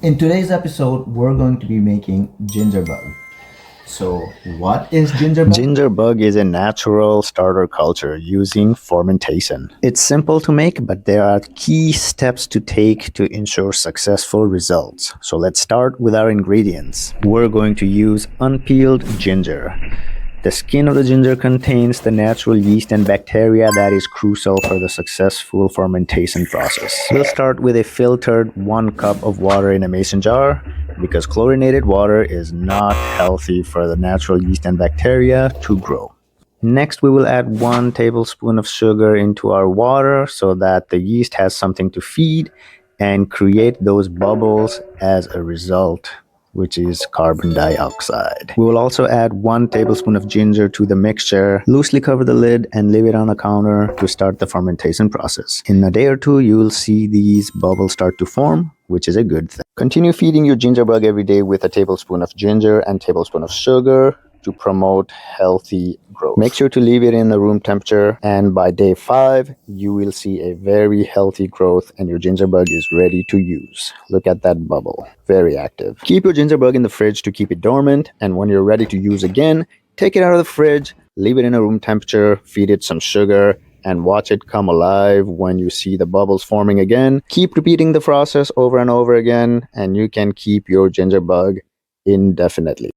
In today's episode, we're going to be making ginger bug. So, what is ginger bug? Ginger bug is a natural starter culture using fermentation. It's simple to make, but there are key steps to take to ensure successful results. So let's start with our ingredients. We're going to use unpeeled ginger. The skin of the ginger contains the natural yeast and bacteria that is crucial for the successful fermentation process. We'll start with a filtered 1 cup of water in a mason jar, because chlorinated water is not healthy for the natural yeast and bacteria to grow. Next, we will add 1 tablespoon of sugar into our water so that the yeast has something to feed and create those bubbles as a result, which is carbon dioxide. We will also add 1 tablespoon of ginger to the mixture, loosely cover the lid and leave it on a counter to start the fermentation process. In a day or two, you will see these bubbles start to form, which is a good thing. Continue feeding your ginger bug every day with a tablespoon of ginger and tablespoon of sugar to promote healthy growth. Make sure to leave it in the room temperature, and by day 5, you will see a very healthy growth and your ginger bug is ready to use. Look at that bubble, very active. Keep your ginger bug in the fridge to keep it dormant, and when you're ready to use again, take it out of the fridge, leave it in a room temperature, feed it some sugar, and watch it come alive when you see the bubbles forming again. Keep repeating the process over and over again, and you can keep your ginger bug indefinitely.